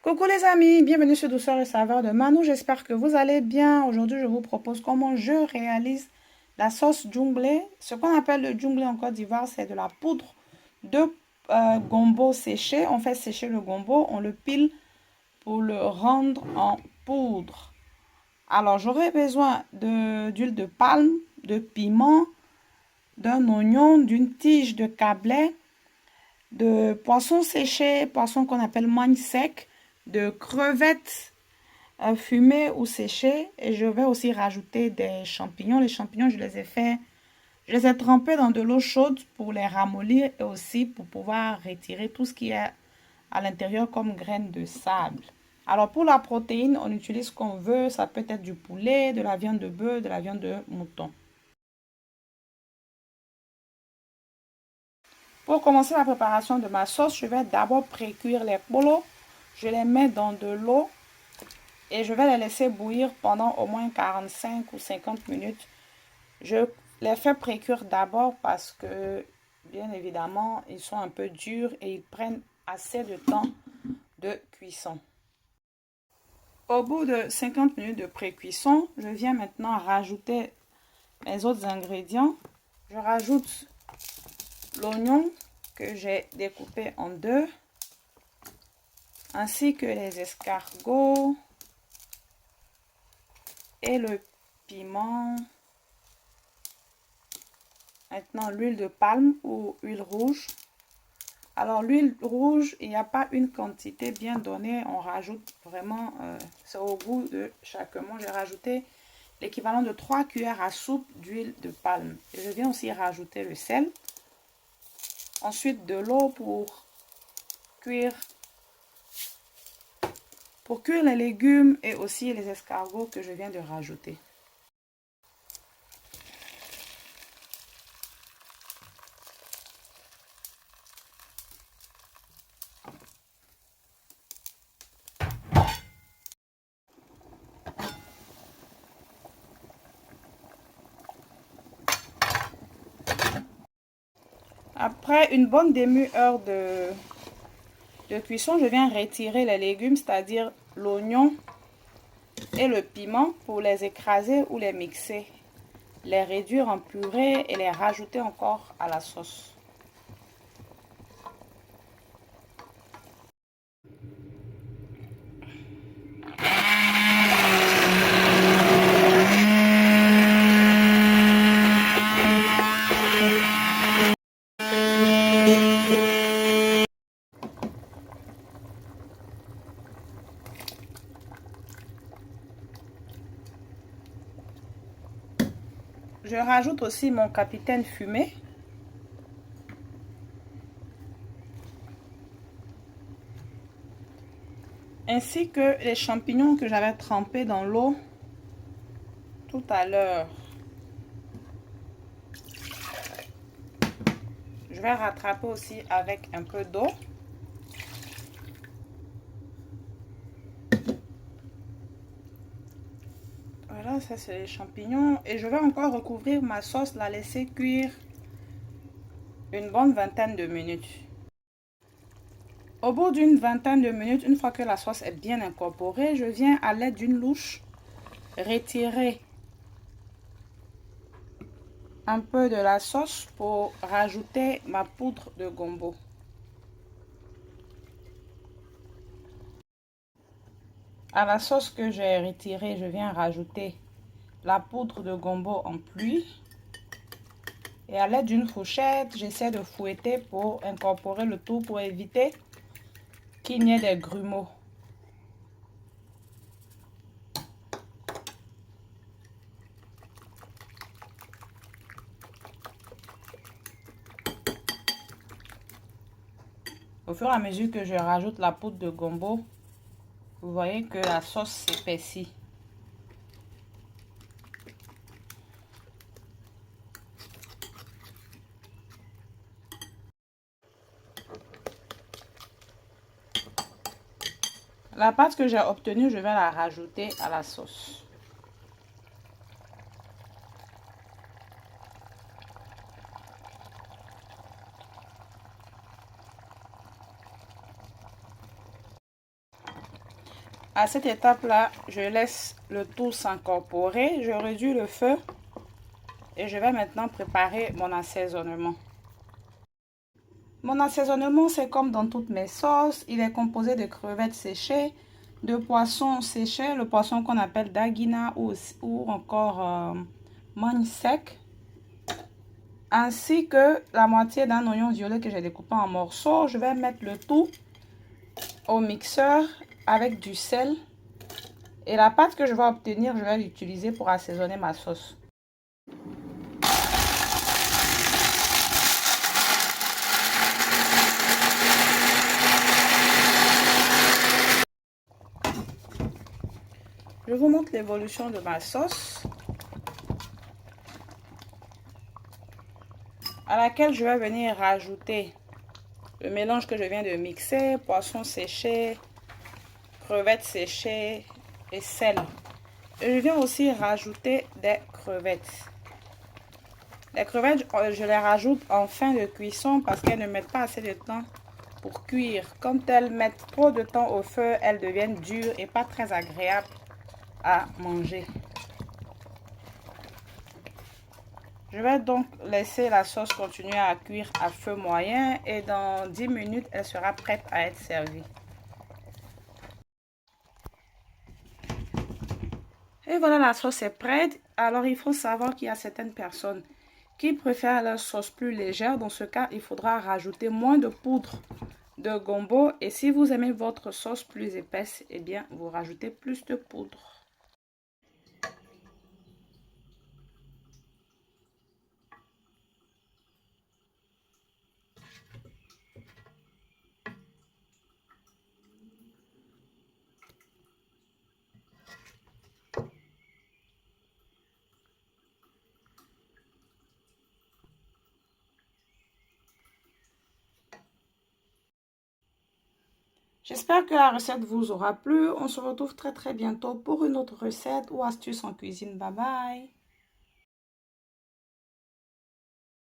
Coucou les amis, bienvenue sur Douceur et Saveur de Manu. J'espère que vous allez bien. Aujourd'hui, je vous propose comment je réalise la sauce djunglé. Ce qu'on appelle le djunglé en Côte d'Ivoire, c'est de la poudre de gombo séché. On fait sécher le gombo, on le pile pour le rendre en poudre. Alors, j'aurai besoin d'huile de palme, de piment, d'un oignon, d'une tige de cablette, de poisson séché, poisson qu'on appelle mangue sec, de crevettes fumées ou séchées. Et je vais aussi rajouter des champignons. Les champignons, je les ai trempés dans de l'eau chaude pour les ramollir et aussi pour pouvoir retirer tout ce qui est à l'intérieur comme graines de sable. Alors pour la protéine, on utilise ce qu'on veut. Ça peut être du poulet, de la viande de bœuf, de la viande de mouton. Pour commencer la préparation de ma sauce, je vais d'abord pré-cuire les polos. Je les mets dans de l'eau et je vais les laisser bouillir pendant au moins 45 ou 50 minutes. Je les fais pré-cuire d'abord parce que, bien évidemment, ils sont un peu durs et ils prennent assez de temps de cuisson. Au bout de 50 minutes de pré-cuisson, je viens maintenant rajouter mes autres ingrédients. Je rajoute l'oignon que j'ai découpé en deux, ainsi que les escargots et le piment. Maintenant, l'huile de palme ou huile rouge. Alors, l'huile rouge, il n'y a pas une quantité bien donnée. On rajoute vraiment, c'est au goût de chacun. J'ai rajouté l'équivalent de 3 cuillères à soupe d'huile de palme. Et je viens aussi rajouter le sel. Ensuite, de l'eau pour cuire les légumes et aussi les escargots que je viens de rajouter. Après une bonne demi-heure de cuisson, je viens retirer les légumes, c'est-à-dire l'oignon et le piment pour les écraser ou les mixer, les réduire en purée et les rajouter encore à la sauce. Je rajoute aussi mon capitaine fumé. Ainsi que les champignons que j'avais trempés dans l'eau tout à l'heure. Je vais rattraper aussi avec un peu d'eau. Voilà, ça c'est les champignons. Et je vais encore recouvrir ma sauce, la laisser cuire une bonne vingtaine de minutes. Au bout d'une vingtaine de minutes, une fois que la sauce est bien incorporée, je viens à l'aide d'une louche retirer un peu de la sauce pour rajouter ma poudre de gombo. À la sauce que j'ai retirée, je viens rajouter la poudre de gombo en pluie. Et à l'aide d'une fourchette, j'essaie de fouetter pour incorporer le tout pour éviter qu'il n'y ait des grumeaux. Au fur et à mesure que je rajoute la poudre de gombo, vous voyez que la sauce s'épaissit. La pâte que j'ai obtenue, je vais la rajouter à la sauce. À cette étape-là, je laisse le tout s'incorporer. Je réduis le feu et je vais maintenant préparer mon assaisonnement. Mon assaisonnement, c'est comme dans toutes mes sauces. Il est composé de crevettes séchées, de poissons séchés, le poisson qu'on appelle dagina ou encore mangue sec, ainsi que la moitié d'un oignon violet que j'ai découpé en morceaux. Je vais mettre le tout au mixeur avec du sel. Et la pâte que je vais obtenir, je vais l'utiliser pour assaisonner ma sauce. Je vous montre l'évolution de ma sauce, à laquelle je vais venir rajouter le mélange que je viens de mixer, poisson séché, crevettes séchées et sel. Et je viens aussi rajouter des crevettes. Les crevettes, je les rajoute en fin de cuisson parce qu'elles ne mettent pas assez de temps pour cuire. Quand elles mettent trop de temps au feu, elles deviennent dures et pas très agréables à manger. Je vais donc laisser la sauce continuer à cuire à feu moyen et dans 10 minutes, elle sera prête à être servie. Et voilà, la sauce est prête. Alors, il faut savoir qu'il y a certaines personnes qui préfèrent la sauce plus légère. Dans ce cas, il faudra rajouter moins de poudre de gombo. Et si vous aimez votre sauce plus épaisse, eh bien, vous rajoutez plus de poudre. J'espère que la recette vous aura plu. On se retrouve très bientôt pour une autre recette ou astuce en cuisine. Bye bye!